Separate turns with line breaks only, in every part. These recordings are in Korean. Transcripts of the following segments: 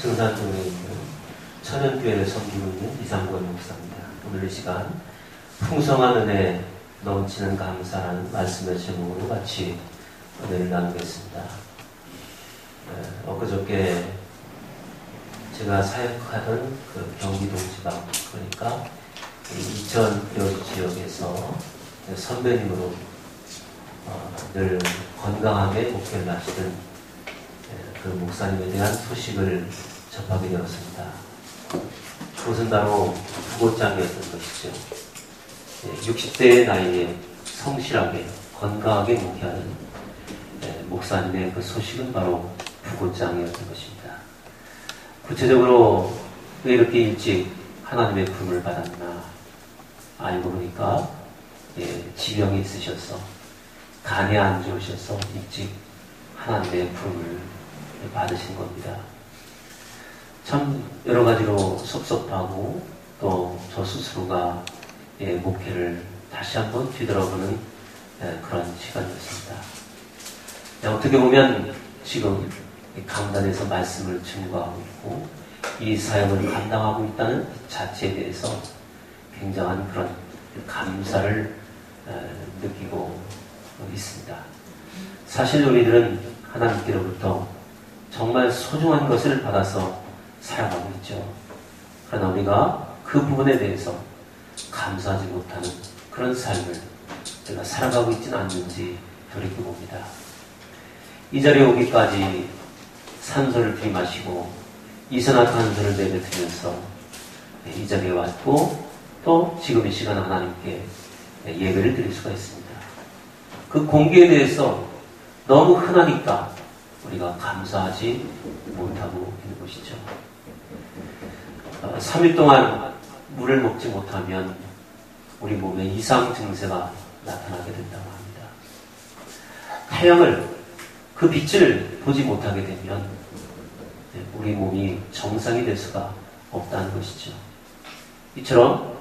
증산동에 있는 천연교회를 섬기고 있는 이상권 목사입니다. 오늘 이 시간 풍성한 은혜 넘치는 감사라는 말씀의 제목으로 같이 은혜를 나누겠습니다. 엊그저께 제가 사역하던 그 경기도 지방, 그러니까 이천 여주 지역에서 선배님으로 늘 건강하게 목회를 하시던 그 목사님에 대한 소식을 접하게 되었습니다. 그것은 바로 부고장이었던 것이죠. 60대의 나이에 성실하게 건강하게 목회하는 목사님의 그 소식은 바로 부고장이었던 것입니다. 구체적으로 왜 이렇게 일찍 하나님의 부름을 받았나 알고 보니까 지병이 있으셔서 간에 안 좋으셔서 일찍 하나님의 부름을 받으신 겁니다. 참 여러 가지로 섭섭하고 또 저 스스로가 목회를 다시 한번 뒤돌아보는 그런 시간이었습니다. 어떻게 보면 지금 강단에서 말씀을 증거하고 있고 이 사역을 감당하고 있다는 자체에 대해서 굉장한 그런 감사를 느끼고 있습니다. 사실 우리들은 하나님께로부터 정말 소중한 것을 받아서 살아가고 있죠. 그러나 우리가 그 부분에 대해서 감사하지 못하는 그런 삶을 제가 살아가고 있지는 않는지 돌이켜봅니다. 이 자리에 오기까지 산소를 들이마시고 이산화탄소를 내뱉으면서 이 자리에 왔고 또 지금 이 시간 하나님께 예배를 드릴 수가 있습니다. 그 공기에 대해서 너무 흔하니까 우리가 감사하지 못하고 있는 것이죠. 3일 동안 물을 먹지 못하면 우리 몸에 이상 증세가 나타나게 된다고 합니다. 태양을, 그 빛을 보지 못하게 되면 우리 몸이 정상이 될 수가 없다는 것이죠. 이처럼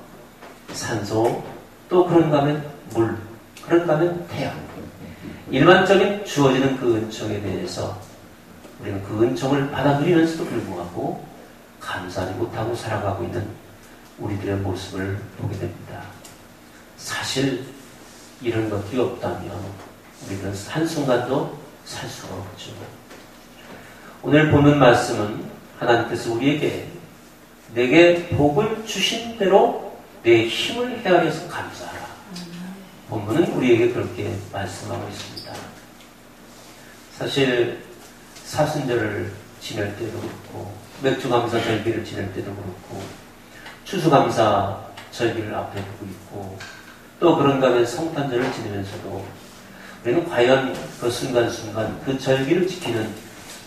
산소, 또 그런가 하면 물, 그런가 하면 태양, 일반적인 주어지는 그 은총에 대해서 우리는 그 은총을 받아들이면서도 불구하고 감사하지 못하고 살아가고 있는 우리들의 모습을 보게 됩니다. 사실 이런 것들이 없다면 우리는 한순간도 살 수가 없죠. 오늘 보는 말씀은 하나님께서 우리에게 내게 복을 주신 대로 내 힘을 헤아려서 감사하라. 본문은 우리에게 그렇게 말씀하고 있습니다. 사실 사순절을 지낼 때도 그렇고 맥주감사 절기를 지낼 때도 그렇고 추수감사 절기를 앞에 두고 있고 또 그런가 하면 성탄절을 지내면서도 우리는 과연 그 순간순간 그 절기를 지키는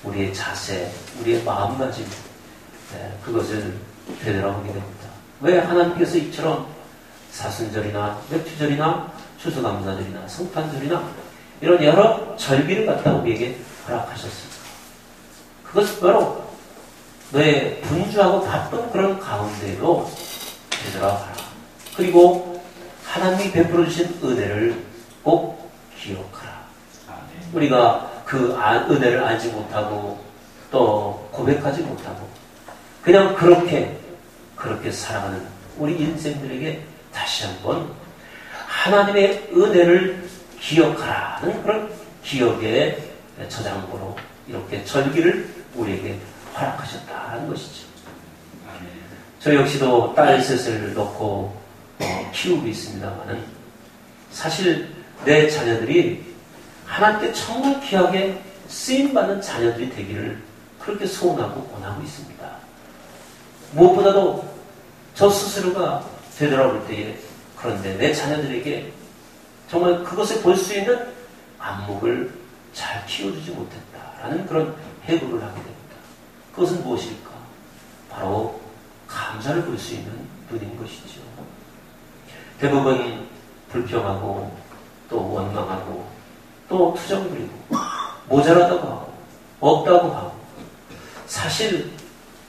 우리의 자세, 우리의 마음가짐, 그것을 되돌아보게 됩니다. 왜 하나님께서 이처럼 사순절이나 맥주절이나 추수감사절이나 성탄절이나 이런 여러 절기를 갖다 우리에게 허락하셨습니까? 그것은 바로 너의 분주하고 바쁜 그런 가운데도 되돌아가라. 그리고 하나님이 베풀어 주신 은혜를 꼭 기억하라. 우리가 그 은혜를 알지 못하고 또 고백하지 못하고 그냥 그렇게 살아가는 우리 인생들에게 다시 한번 하나님의 은혜를 기억하라는 그런 기억의 저장고로 이렇게 절기를 우리에게 허락하셨다는 것이죠. 저 역시도 딸 셋을 놓고 키우고 있습니다만은 사실 내 자녀들이 하나님께 정말 귀하게 쓰임받는 자녀들이 되기를 그렇게 소원하고 원하고 있습니다. 무엇보다도 저 스스로가 되돌아볼 때에 그런데 내 자녀들에게 정말 그것을 볼 수 있는 안목을 잘 키워주지 못했다라는 그런 해고를 하게 됩니다. 그것은 무엇일까? 바로 감사를 볼 수 있는 눈인 것이죠. 대부분 불평하고 또 원망하고 또 투정 부리고 모자라다고 하고 없다고 하고 사실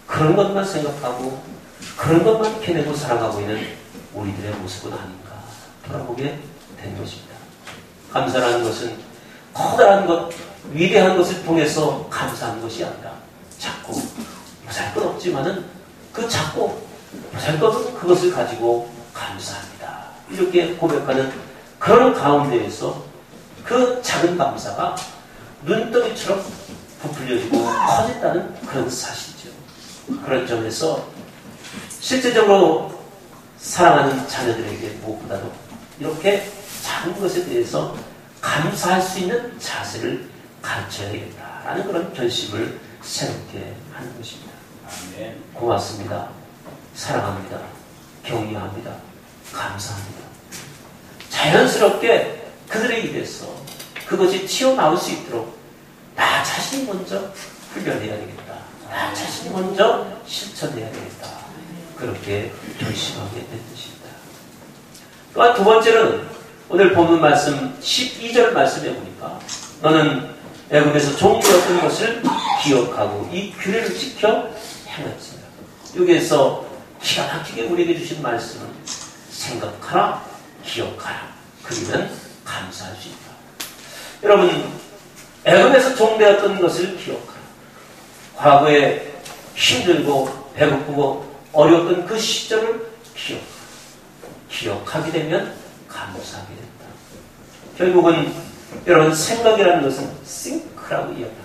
그런 것만 생각하고 그런 것만 캐내고 살아가고 있는 우리들의 모습은 아닌가 돌아보게 된 것입니다. 감사라는 것은 커다란 것, 위대한 것을 통해서 감사하는 것이 아니라 자꾸 없지만은 그 작고 보잘것없는 그것을 가지고 감사합니다. 이렇게 고백하는 그런 가운데에서 그 작은 감사가 눈덩이처럼 부풀려지고 커진다는 그런 사실이죠. 그런 점에서 실제적으로 사랑하는 자녀들에게 무엇보다도 이렇게 작은 것에 대해서 감사할 수 있는 자세를 가르쳐야겠다라는 그런 결심을 새롭게 하는 것입니다. 고맙습니다. 사랑합니다. 격려합니다. 감사합니다. 자연스럽게 그들의 입에서 그것이 튀어나올 수 있도록 나 자신이 먼저 훈련해야 되겠다. 나 자신이 먼저 실천해야 되겠다. 그렇게 결심하게 된 뜻입니다. 또한 두 번째는 오늘 본문 말씀 12절 말씀에 보니까 너는 애굽에서 종되었던 것을 기억하고 이 규례를 지켜 행했어요. 여기에서 기가 막히게 우리에게 주신 말씀은 생각하라, 기억하라. 그러면 감사할 수 있다. 여러분, 애굽에서 종되었던 것을 기억하라. 과거에 힘들고 배고프고 어려웠던 그 시절을 기억하게 되면 감사하게 된다. 결국은 여러분 생각이라는 것은 think라고 이야기합니다.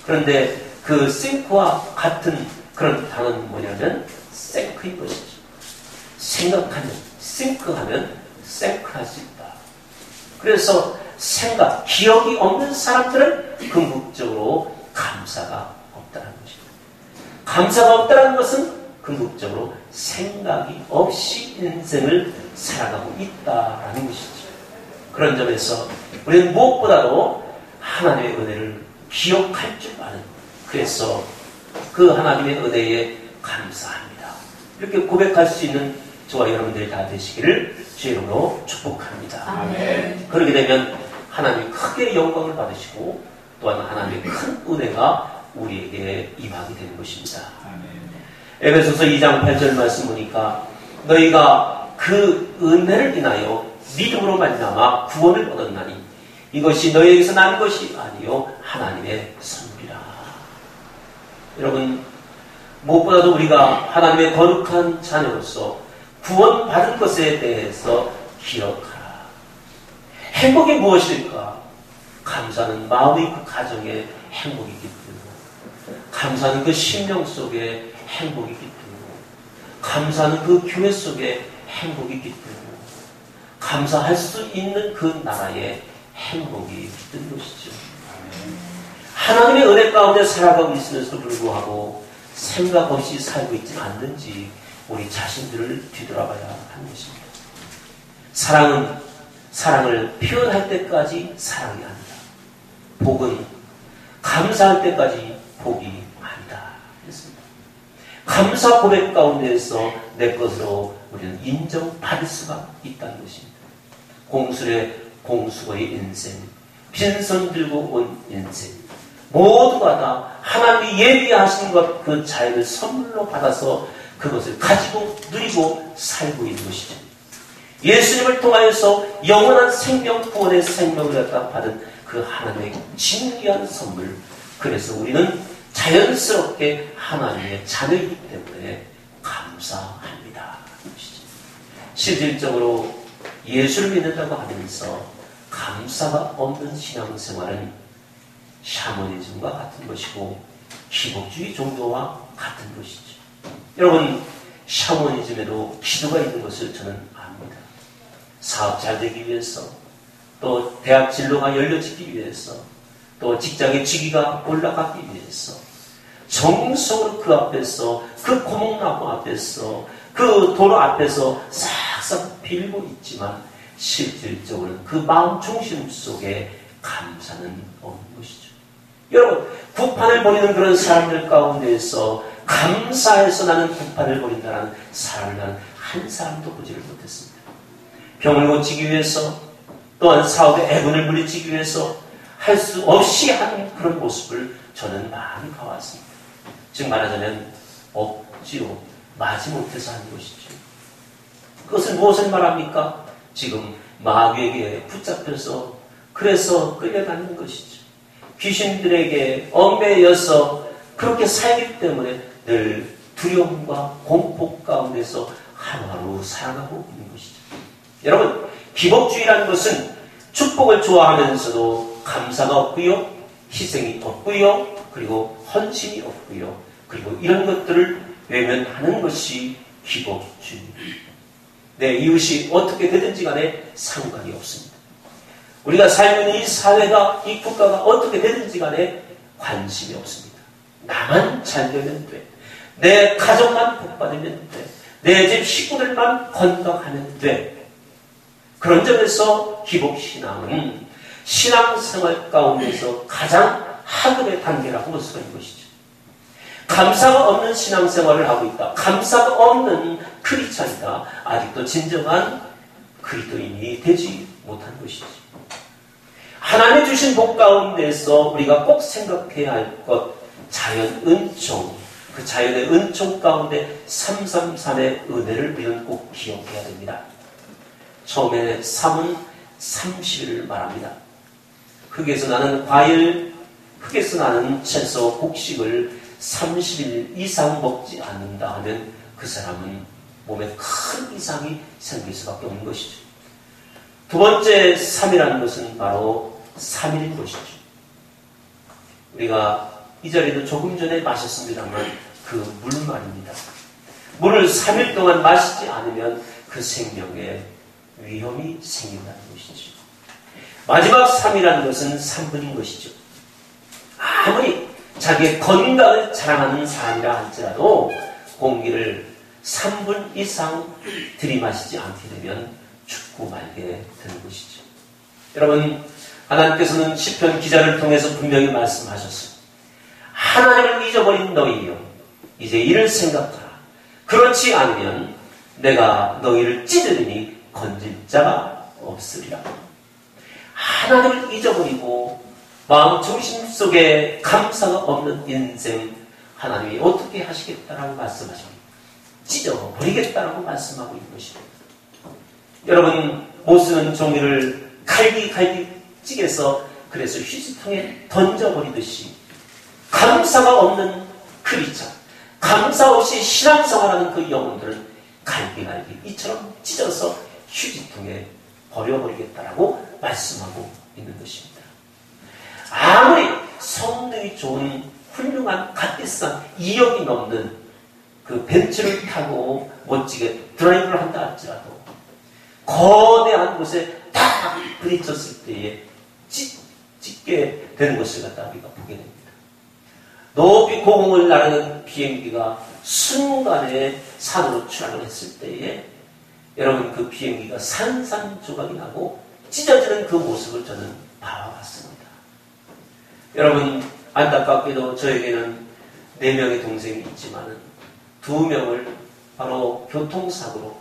그런데 그 think와 같은 그런 단어는 뭐냐면 think인 것이죠. 생각하면, think하면 think할 수 있다. 그래서 생각, 기억이 없는 사람들은 궁극적으로 감사가 없다는 것입니다. 감사가 없다는 것은 궁극적으로 생각이 없이 인생을 살아가고 있다라는 것이죠. 그런 점에서 우리는 무엇보다도 하나님의 은혜를 기억할 줄 아는, 그래서 그 하나님의 은혜에 감사합니다. 이렇게 고백할 수 있는 저와 여러분들이 다 되시기를 주의 이름으로 축복합니다.
아멘.
그렇게 되면 하나님이 크게 영광을 받으시고 또한 하나님의 큰 은혜가 우리에게 임하게 되는 것입니다. 에베소서 2장 8절 말씀 보니까 너희가 그 은혜를 인하여 믿음으로 말미암아 구원을 얻었나니 이것이 너희에게서 난 것이 아니요 하나님의 선물이라. 여러분, 무엇보다도 우리가 하나님의 거룩한 자녀로서 구원받은 것에 대해서 기억하라. 행복이 무엇일까? 감사는 마음의 그 가정의 행복이기 때문에, 감사는 그 심령 속에 행복이기 때문에, 감사는 그 교회 속에 행복이기 때문에, 감사할 수 있는 그 나라의 행복이 있는 것이죠. 하나님의 은혜 가운데 살아가고 있으면서도 불구하고 생각 없이 살고 있지는 않는지 우리 자신들을 뒤돌아봐야 하는 것입니다. 사랑은 사랑을 표현할 때까지 사랑이 아니다. 복은 감사할 때까지 복이 아니다. 그렇습니다. 감사 고백 가운데에서 내 것으로 우리는 인정받을 수가 있다는 것입니다. 공술의 공수거의 인생, 빈손 들고 온 인생, 모두가 다 하나님이 예비하신 것, 그 자유를 선물로 받아서 그것을 가지고 누리고 살고 있는 것이죠. 예수님을 통하여서 영원한 생명, 구원의 생명을 갖다 받은 그 하나님의 진귀한 선물. 그래서 우리는 자연스럽게 하나님의 자녀이기 때문에 감사합니다. 실질적으로 예수를 믿는다고 하면서 감사가 없는 신앙생활은 샤머니즘과 같은 것이고 기복주의 종교와 같은 것이죠. 여러분, 샤머니즘에도 기도가 있는 것을 저는 압니다. 사업 잘 되기 위해서, 또 대학 진로가 열려지기 위해서, 또 직장의 직위가 올라가기 위해서 정성으로 그 앞에서, 그 고목나무 앞에서, 그 도로 앞에서 싹싹 빌고 있지만 실질적으로는 그 마음 중심 속에 감사는 없는 것이죠. 여러분, 구판을 벌이는 그런 사람들 가운데에서 감사해서 나는 구판을 벌인다는 사람을 나는 한 사람도 보지를 못했습니다. 병을 고치기 위해서, 또한 사업의 애분을 물리치기 위해서 할 수 없이 하는 그런 모습을 저는 많이 봐왔습니다. 즉 말하자면 억지로 마지못해서 하는 것이죠. 그것은 무엇을 말합니까? 지금 마귀에게 붙잡혀서 그래서 끌려가는 것이죠. 귀신들에게 얽매여서 그렇게 살기 때문에 늘 두려움과 공포 가운데서 하루하루 살아가고 있는 것이죠. 여러분, 기복주의라는 것은 축복을 좋아하면서도 감사가 없고요, 희생이 없고요, 그리고 헌신이 없고요, 그리고 이런 것들을 외면하는 것이 기복주의입니다. 내 이웃이 어떻게 되든지 간에 상관이 없습니다. 우리가 살고 있는 이 사회가, 이 국가가 어떻게 되든지 간에 관심이 없습니다. 나만 잘 되면 돼. 내 가족만 복받으면 돼. 내 집 식구들만 건강하면 돼. 그런 점에서 기복신앙은 신앙생활 가운데서 가장 하급의 단계라고 볼 수가 있는 것이죠. 감사가 없는 신앙생활을 하고 있다. 감사가 없는 크리스찬이다. 아직도 진정한 그리스도인이 되지 못한 것이지. 하나님이 주신 복 가운데서 우리가 꼭 생각해야 할 것, 자연 은총, 그 자연의 은총 가운데 333의 은혜를 우리는 꼭 기억해야 됩니다. 처음에 3은 30일을 말합니다. 흙에서 나는 과일, 흙에서 나는 채소, 곡식을 30일 이상 먹지 않는다 하면 그 사람은 몸에 큰 이상이 생길 수밖에 없는 것이죠. 두 번째 3이라는 것은 바로 3일인 것이죠. 우리가 이 자리도 조금 전에 마셨습니다만 그 물 말입니다. 물을 3일 동안 마시지 않으면 그 생명에 위험이 생긴다는 것이죠. 마지막 3이라는 것은 3분인 것이죠. 아무리 자기의 건강을 자랑하는 사람이라 할지라도 공기를 3분 이상 들이마시지 않게 되면 죽고 말게 되는 것이죠. 여러분, 하나님께서는 시편 기자를 통해서 분명히 말씀하셨어요. 하나님을 잊어버린 너희여, 이제 이를 생각하라. 그렇지 않으면 내가 너희를 찢으리니 건질 자가 없으리라. 하나님을 잊어버리고 마음 중심 속에 감사가 없는 인생, 하나님이 어떻게 하시겠다라고 말씀하십니다. 찢어버리겠다라고 말씀하고 있는 것입니다. 여러분, 못 쓰는 종이를 갈기 찌개서 그래서 휴지통에 던져버리듯이 감사가 없는 크리스찬, 감사 없이 신앙생활하는 그 영혼들은 갈기 이처럼 찢어서 휴지통에 버려버리겠다라고 말씀하고 있는 것입니다. 아무리 성능이 좋은 훌륭한 값비싼 2억이 넘는 그 벤츠를 타고 멋지게 드라이브를 한다 할지라도 거대한 곳에 딱 부딪혔을 때에 찢게 되는 것을 갖다 우리가 보게 됩니다. 높이 고공을 나르는 비행기가 순간에 산으로 추락을 했을 때에 여러분, 그 비행기가 산산조각이 나고 찢어지는 그 모습을 저는 봐왔습니다. 여러분, 안타깝게도 저에게는 4명의 동생이 있지만 2명을 바로 교통사고로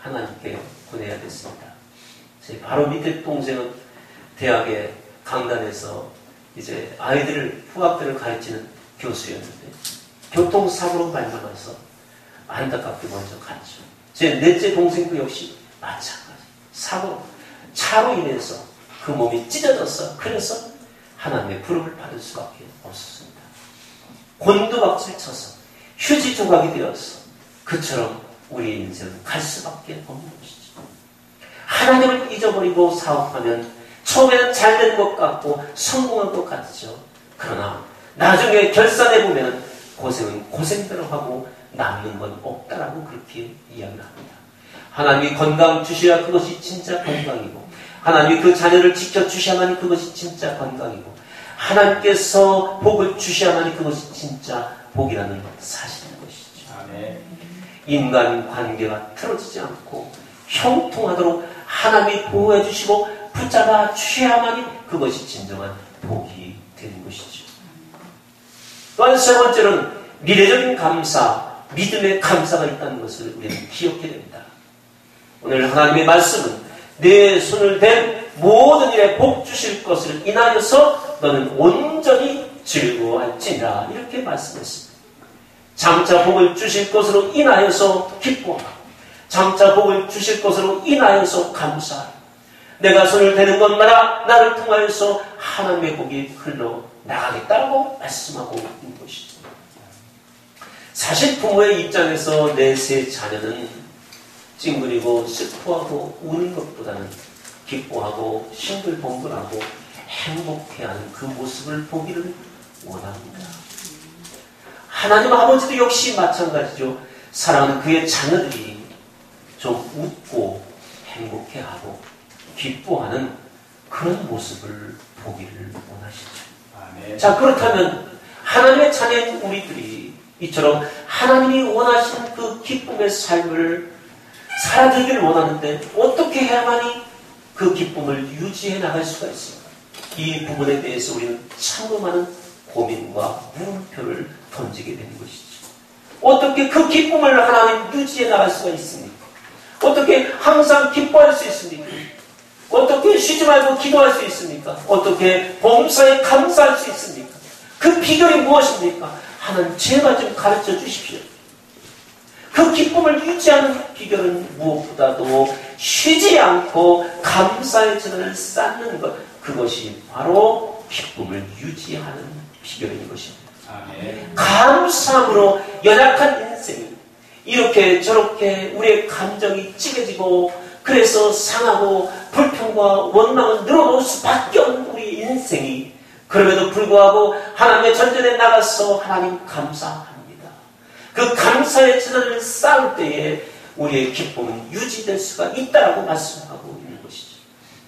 하나님께 보내야 됐습니다. 제 바로 밑에 동생은 대학의 강단에서 이제 후학들을 가르치는 교수였는데 교통사고로 말미암아서 안타깝게 먼저 갔죠. 제 넷째 동생도 역시 마찬가지. 사고로, 차로 인해서 그 몸이 찢어졌어. 그래서 하나님의 부름을 받을 수밖에 없었습니다. 곤두박질 쳐서 휴지 조각이 되어서 그처럼 우리 인생은 갈 수밖에 없는 것이죠. 하나님을 잊어버리고 사업하면 처음에는 잘 된 것 같고 성공한 것 같죠. 그러나 나중에 결산해보면 고생은 고생대로 하고 남는 건 없다라고 그렇게 이야기를 합니다. 하나님이 건강 주셔야 그것이 진짜 건강이고, 하나님이 그 자녀를 지켜주셔야만이 그것이 진짜 건강이고, 하나님께서 복을 주셔야만이 그것이 진짜 복이라는 사실인 것이죠. 아멘. 인간 관계가 틀어지지 않고 형통하도록 하나님이 보호해 주시고 붙잡아 주셔야만이 그것이 진정한 복이 되는 것이죠. 또한 세 번째로는 미래적인 감사, 믿음의 감사가 있다는 것을 우리는 기억해야 됩니다. 오늘 하나님의 말씀은 내 손을 댄 모든 일에 복 주실 것을 인하여서 너는 온전히 즐거워할지니라, 이렇게 말씀했습니다. 장차 복을 주실 것으로 인하여서 기뻐하고 장차 복을 주실 것으로 인하여서 감사하고 내가 손을 대는 것마다 나를 통하여서 하나님의 복이 흘러나가겠다고 말씀하고 있는 것이죠. 사실 부모의 입장에서 내 세 자녀는 찡그리고 슬퍼하고 우는 것보다는 기뻐하고 싱글벙글하고 행복해하는 그 모습을 보기를 원합니다. 하나님 아버지도 역시 마찬가지죠. 사랑하는 그의 자녀들이 좀 웃고 행복해하고 기뻐하는 그런 모습을 보기를 원하시죠. 아멘. 자, 그렇다면 하나님의 자녀인 우리들이 이처럼 하나님이 원하시는 그 기쁨의 삶을 살아들기를 원하는데 어떻게 해야만이 그 기쁨을 유지해 나갈 수가 있습니까? 이 부분에 대해서 우리는 참으로 많은 고민과 물음표를 던지게 되는 것이죠. 어떻게 그 기쁨을 하나님 유지해 나갈 수가 있습니까? 어떻게 항상 기뻐할 수 있습니까? 어떻게 쉬지 말고 기도할 수 있습니까? 어떻게 봉사에 감사할 수 있습니까? 그 비결이 무엇입니까? 하나님 제발 좀 가르쳐 주십시오. 그 기쁨을 유지하는 비결은 무엇보다도 쉬지 않고 감사의 전을 쌓는 것, 그것이 바로 기쁨을 유지하는 비결인 것입니다. 아멘. 감사함으로 연약한 인생이 이렇게 저렇게 우리의 감정이 찌개지고 그래서 상하고 불평과 원망을 늘어놓을 수밖에 없는 우리 인생이, 그럼에도 불구하고 하나님의 전전에 나가서 하나님 감사합니다. 그 감사의 전을 쌓을 때에 우리의 기쁨은 유지될 수가 있다라고 말씀하고 있는 것이죠.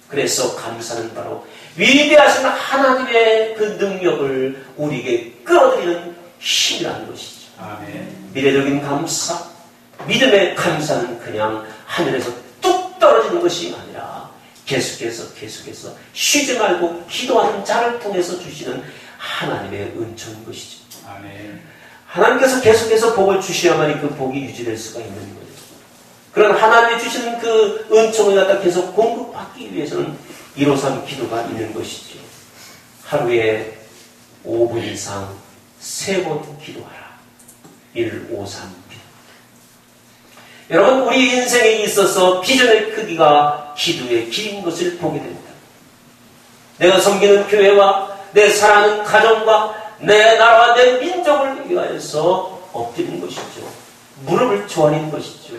그래서 감사는 바로 위대하신 하나님의 그 능력을 우리에게 끌어들이는 힘이라는 것이죠. 아멘. 미래적인 감사, 믿음의 감사는 그냥 하늘에서 뚝 떨어지는 것이 아니라 계속해서 쉬지 말고 기도하는 자를 통해서 주시는 하나님의 은총인 것이죠. 아멘. 하나님께서 계속해서 복을 주셔야만이 그 복이 유지될 수가 있는 거예요. 그런 하나님이 주시는 그 은총을 갖다 계속 공급받기 위해서는 153 기도가 있는 것이죠. 하루에 5분 이상 3번 기도하라. 153 기도. 여러분, 우리 인생에 있어서 비전의 크기가 기도의 길인 것을 보게 됩니다. 내가 섬기는 교회와 내 사랑하는 가정과 내 나라와 내 민족을 위하여서 엎드리는 것이죠. 무릎을 조아리는 것이죠.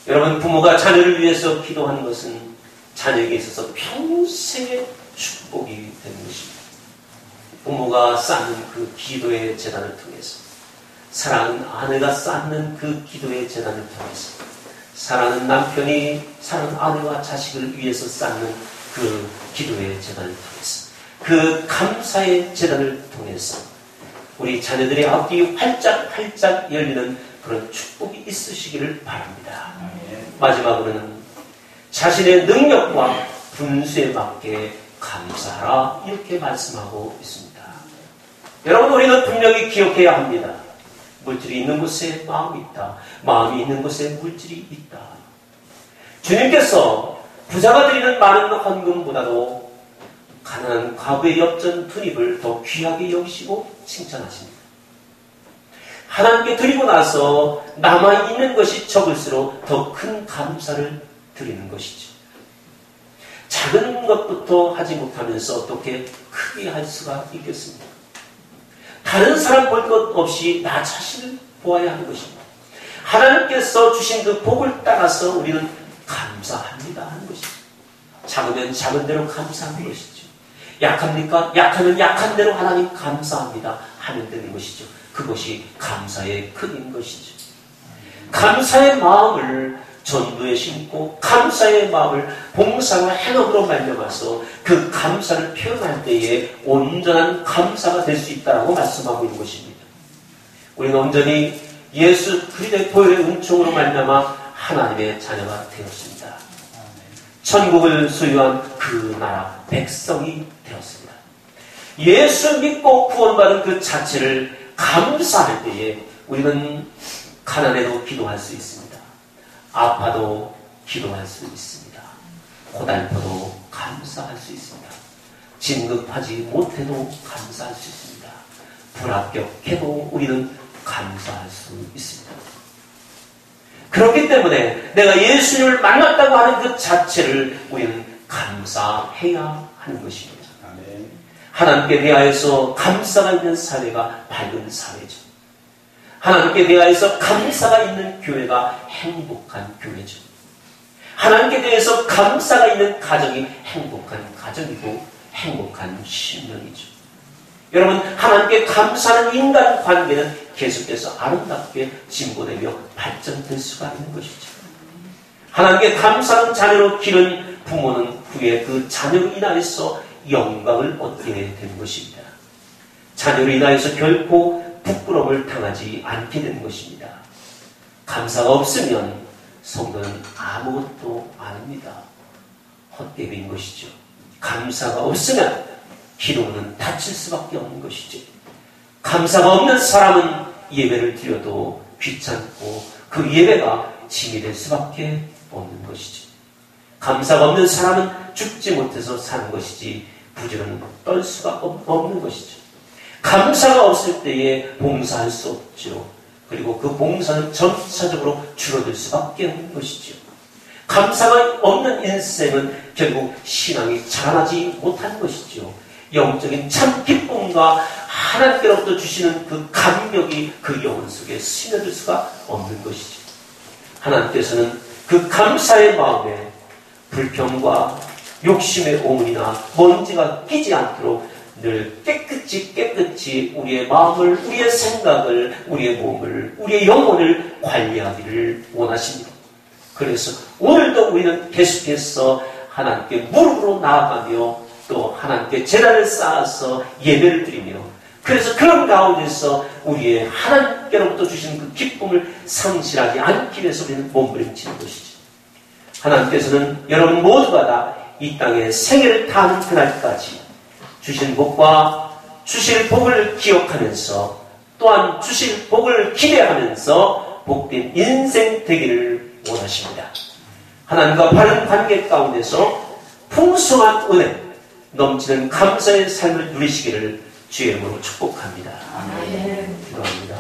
여러분, 부모가 자녀를 위해서 기도하는 것은 자녀에게 있어서 평생의 축복이 되는 것입니다. 부모가 쌓는 그 기도의 재단을 통해서, 사랑하는 아내가 쌓는 그 기도의 재단을 통해서, 사랑하는 남편이 사랑하는 아내와 자식을 위해서 쌓는 그 기도의 재단을 통해서, 그 감사의 재단을 통해서 우리 자녀들의 앞뒤 활짝 열리는 그런 축복이 있으시기를 바랍니다. 마지막으로는 자신의 능력과 분수에 맞게 감사하라, 이렇게 말씀하고 있습니다. 여러분, 우리는 분명히 기억해야 합니다. 물질이 있는 곳에 마음이 있다. 마음이 있는 곳에 물질이 있다. 주님께서 부자가 드리는 많은 헌금보다도 가난한 과부의 엽전 두 입을 더 귀하게 여기시고 칭찬하십니다. 하나님께 드리고 나서 남아있는 것이 적을수록 더 큰 감사를 드리는 것이죠. 작은 것부터 하지 못하면서 어떻게 크게 할 수가 있겠습니까? 다른 사람 볼 것 없이 나 자신을 보아야 하는 것입니다. 하나님께서 주신 그 복을 따라서 우리는 감사합니다 하는 것이죠. 작으면 작은 대로 감사하는 것이죠. 약합니까? 약하면 약한 대로 하나님 감사합니다 하면 되는 것이죠. 그것이 감사의 크기인 것이죠. 감사의 마음을 전도에 심고 감사의 마음을 봉사와 행업으로 말려가서 그 감사를 표현할 때에 온전한 감사가 될 수 있다고 말씀하고 있는 것입니다. 우리는 온전히 예수 그리스도의 보혈의 은총으로 말미암아 하나님의 자녀가 되었습니다. 천국을 소유한 그 나라 백성이 되었습니다. 예수 믿고 구원받은 그 자체를 감사할 때에 우리는 가난해도 기도할 수 있습니다. 아파도 기도할 수 있습니다. 고달퍼도 감사할 수 있습니다. 진급하지 못해도 감사할 수 있습니다. 불합격해도 우리는 감사할 수 있습니다. 그렇기 때문에 내가 예수님을 만났다고 하는 그 자체를 우리는 감사해야 하는 것입니다. 하나님께 대하여서 감사가 있는 사회가 밝은 사회죠. 하나님께 대하여서 감사가 있는 교회가 행복한 교회죠. 하나님께 대해서 감사가 있는 가정이 행복한 가정이고 행복한 신령이죠. 여러분, 하나님께 감사하는 인간 관계는 계속해서 아름답게 진보되며 발전될 수가 있는 것이죠. 하나님께 감사하는 자녀로 기른 부모는 후에 그 자녀로 인하여서 영광을 얻게 된 것입니다. 자녀로 인하여서 결코 부끄러움을 당하지 않게 되는 것입니다. 감사가 없으면 성도는 아무것도 아닙니다. 헛되인 것이죠. 감사가 없으면 기도는 다칠 수밖에 없는 것이죠. 감사가 없는 사람은 예배를 드려도 귀찮고 그 예배가 짐이 될 수밖에 없는 것이죠. 감사가 없는 사람은 죽지 못해서 사는 것이지 부지런히 떨 수가 없는 것이죠. 감사가 없을 때에 봉사할 수 없죠. 그리고 그 봉사는 점차적으로 줄어들 수밖에 없는 것이죠. 감사가 없는 인생은 결국 신앙이 자라나지 못하는 것이죠. 영적인 참 기쁨과 하나님께로부터 주시는 그 감격이 그 영혼 속에 스며들 수가 없는 것이죠. 하나님께서는 그 감사의 마음에 불평과 욕심의 오물이나 먼지가 끼지 않도록 늘 깨끗이 우리의 마음을, 우리의 생각을, 우리의 몸을, 우리의 영혼을 관리하기를 원하십니다. 그래서 오늘도 우리는 계속해서 하나님께 무릎으로 나아가며 또 하나님께 제단을 쌓아서 예배를 드리며, 그래서 그런 가운데서 우리의 하나님께로부터 주신 그 기쁨을 상실하지 않기 위해서 우리는 몸부림치는 것이죠. 하나님께서는 여러분 모두가 다 이 땅에 생애를 다하는 그날까지 주신 복과 주실 복을 기억하면서 또한 주실 복을 기대하면서 복된 인생 되기를 원하십니다. 하나님과 바른 관계 가운데서 풍성한 은혜, 넘치는 감사의 삶을 누리시기를 주의 이름으로 축복합니다. 기도합니다.